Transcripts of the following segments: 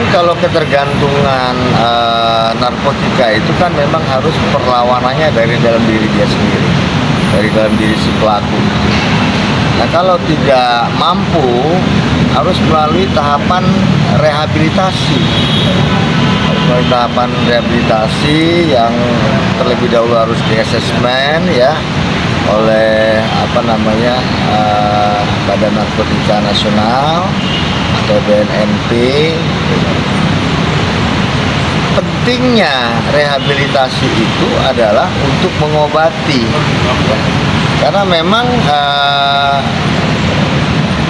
memang kalau ketergantungan narkotika itu kan memang harus perlawanannya dari dalam diri dia sendiri, dari dalam diri si pelaku. Nah, kalau tidak mampu, harus melalui tahapan rehabilitasi. Harus melalui tahapan rehabilitasi yang terlebih dahulu harus di-assessment ya oleh Badan Narkotika Nasional atau BNNP. Pentingnya rehabilitasi itu adalah untuk mengobati ya. Karena memang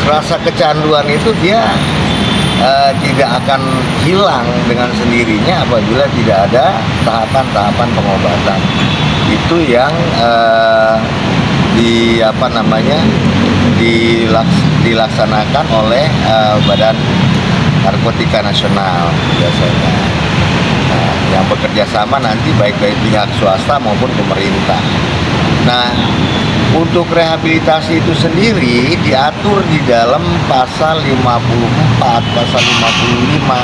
rasa kecanduan itu dia tidak akan hilang dengan sendirinya apabila tidak ada tahapan-tahapan pengobatan. Itu yang dilaksanakan oleh Badan Narkotika Nasional biasanya. Nah, yang bekerja sama nanti baik dari pihak swasta maupun pemerintah. Nah, untuk rehabilitasi itu sendiri diatur di dalam pasal 54, pasal 55,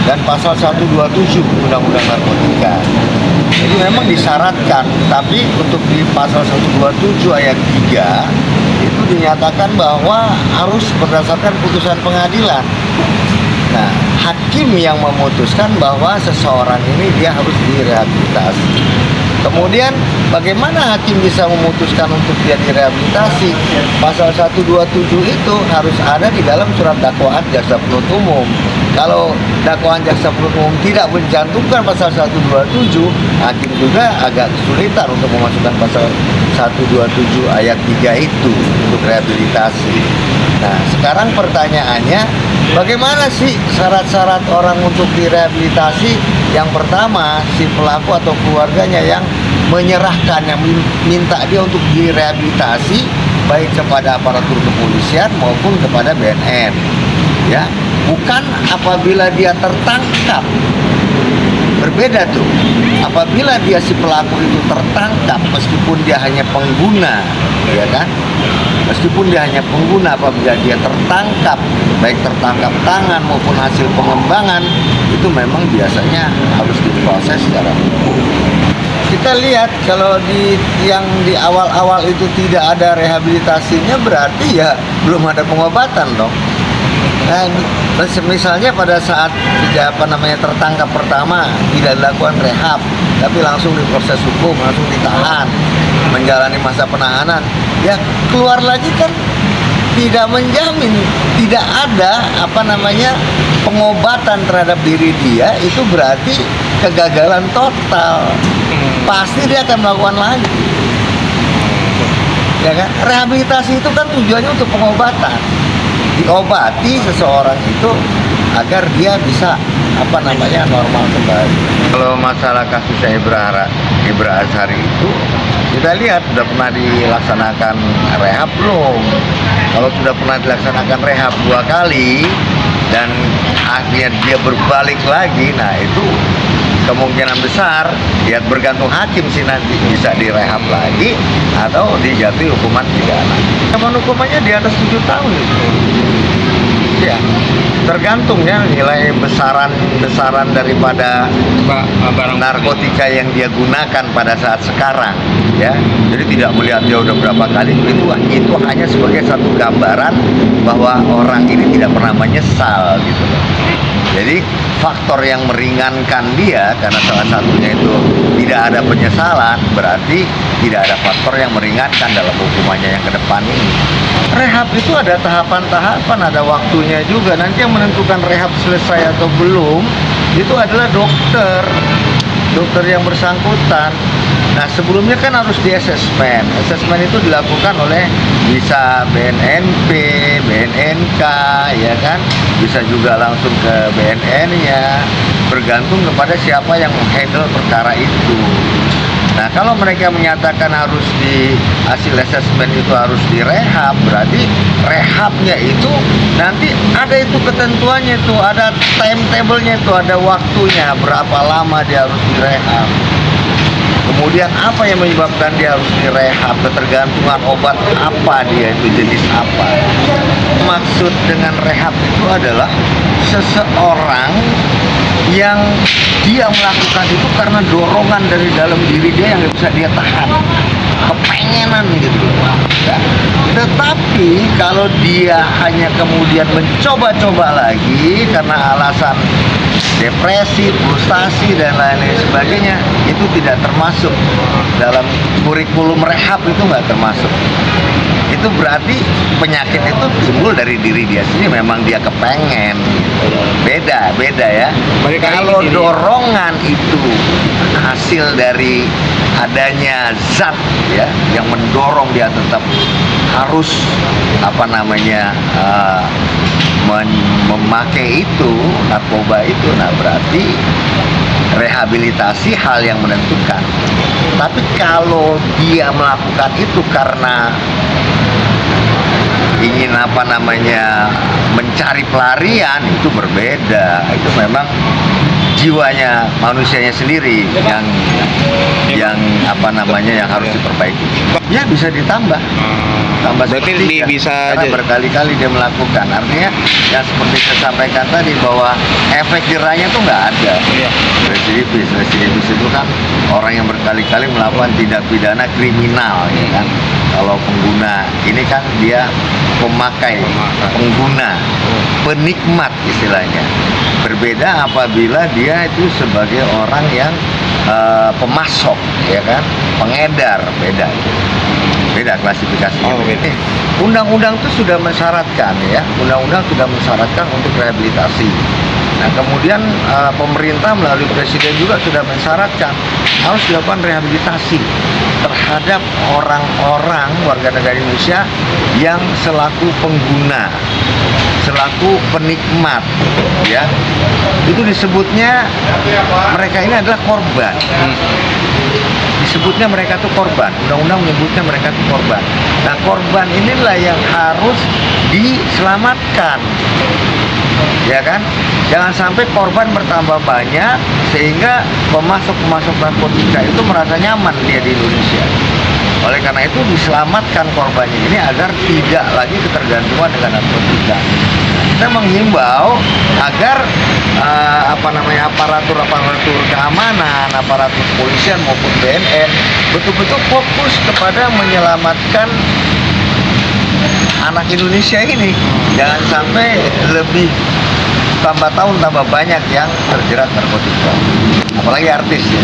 dan pasal 127 Undang-Undang Narkotika. Jadi memang disyaratkan, tapi untuk di pasal 127 ayat 3 itu dinyatakan bahwa harus berdasarkan putusan pengadilan. Nah, hakim yang memutuskan bahwa seseorang ini dia harus direhabilitasi. Kemudian bagaimana hakim bisa memutuskan untuk dia direhabilitasi? Pasal 127 itu harus ada di dalam surat dakwaan jaksa penuntut umum. Kalau dakwaan jaksa penuntut umum tidak mencantumkan pasal 127, hakim juga agak kesulitan untuk memasukkan pasal 127 ayat 3 itu untuk rehabilitasi. Nah, sekarang pertanyaannya, bagaimana sih syarat-syarat orang untuk direhabilitasi? Yang pertama, si pelaku atau keluarganya yang menyerahkan, yang minta dia untuk direhabilitasi, baik kepada aparatur kepolisian maupun kepada BNN. Ya, bukan apabila dia tertangkap. Berbeda tuh. Apabila dia si pelaku itu tertangkap, meskipun dia hanya pengguna, ya kan? Meskipun dia hanya pengguna, apabila dia tertangkap, baik tertangkap tangan maupun hasil pengembangan, itu memang biasanya harus diproses secara hukum. Kita lihat kalau yang di awal-awal itu tidak ada rehabilitasinya, berarti ya belum ada pengobatan dong. Nah, misalnya pada saat tertangkap pertama tidak dilakukan rehab, tapi langsung diproses hukum, langsung ditahan, menjalani masa penahanan, ya keluar lagi kan tidak menjamin, tidak ada pengobatan terhadap diri dia, itu berarti kegagalan total. Pasti dia akan melakukan lagi. Ya kan? Rehabilitasi itu kan tujuannya untuk pengobatan. Diobati seseorang itu agar dia bisa normal kembali. Kalau masalah kasusnya Ibra Azhari itu kita lihat sudah pernah dilaksanakan rehab belum? Kalau sudah pernah dilaksanakan rehab 2 kali dan akhirnya dia berbalik lagi, nah itu kemungkinan besar ya bergantung hakim sih nanti bisa direhab lagi atau dijatuhi hukuman pidana. Hukumannya di atas 7 tahun itu. Ya, tergantung ya nilai besaran daripada barang narkotika yang dia gunakan pada saat sekarang ya. Jadi tidak melihat dia udah berapa kali, itu hanya sebagai satu gambaran bahwa orang ini tidak pernah menyesal gitu loh. Jadi faktor yang meringankan dia karena salah satunya itu tidak ada penyesalan, berarti tidak ada faktor yang meringankan dalam hukumannya yang ke depan ini. Rehab itu ada tahapan-tahapan, ada waktunya juga. Nanti yang menentukan rehab selesai atau belum itu adalah dokter yang bersangkutan. Nah, sebelumnya kan harus di-assessment. Assessment itu dilakukan oleh bisa BNNP, BNNK, ya kan? Bisa juga langsung ke BNN-nya, bergantung kepada siapa yang handle perkara itu. Nah, kalau mereka menyatakan harus hasil assessment itu harus direhab, berarti rehabnya itu nanti ada itu ketentuannya itu, ada timetable-nya itu, ada waktunya berapa lama dia harus direhab. Kemudian apa yang menyebabkan dia harus direhab, ketergantungan obat apa dia itu, jenis apa. maksud dengan rehab itu adalah seseorang yang dia melakukan itu karena dorongan dari dalam diri dia yang nggak bisa dia tahan, kepengenan gitu. Nah, tetapi kalau dia hanya kemudian mencoba-coba lagi karena alasan depresi, frustasi, dan lain-lain sebagainya, itu tidak termasuk dalam kurikulum rehab, itu nggak termasuk. Itu berarti penyakit itu timbul dari diri dia sendiri, memang dia kepengen. Beda ya. Kalau dorongan itu hasil dari adanya zat ya yang mendorong dia tetap harus memakai itu, narkoba itu, nah berarti rehabilitasi hal yang menentukan. Tapi kalau dia melakukan itu karena ingin mencari pelarian, itu berbeda. Itu memang jiwanya manusianya sendiri yang harus diperbaiki. Ya bisa ditambah. Berarti bisa karena berkali-kali dia melakukan. Artinya yang seperti saya sampaikan tadi bahwa efek jerahnya tuh nggak ada. Residivis itu kan orang yang berkali-kali melakukan tindak pidana kriminal, ya kan. Kalau pengguna ini kan dia pemakai, pengguna, penikmat istilahnya. Berbeda apabila dia itu sebagai orang yang pemasok, ya kan, pengedar, beda klasifikasinya. Undang-undang itu sudah mensyaratkan ya, undang-undang sudah mensyaratkan untuk rehabilitasi. Nah kemudian pemerintah melalui presiden juga sudah mensyaratkan harus dilakukan rehabilitasi terhadap orang-orang warga negara Indonesia yang selaku pengguna, selaku penikmat, ya. Itu disebutnya mereka ini adalah korban. Disebutnya mereka itu korban. Undang-undang menyebutnya mereka itu korban. Nah, korban inilah yang harus diselamatkan. Ya kan? Jangan sampai korban bertambah banyak sehingga pemasok narkotika itu merasa nyaman dia di Indonesia. Oleh karena itu diselamatkan korbannya ini agar tidak lagi ketergantungan dengan narkotika. Kita menghimbau agar aparatur keamanan, aparatur kepolisian maupun BNN betul-betul fokus kepada menyelamatkan anak Indonesia ini. Jangan sampai lebih tambah tahun tambah banyak yang terjerat narkotika, apalagi artis ya.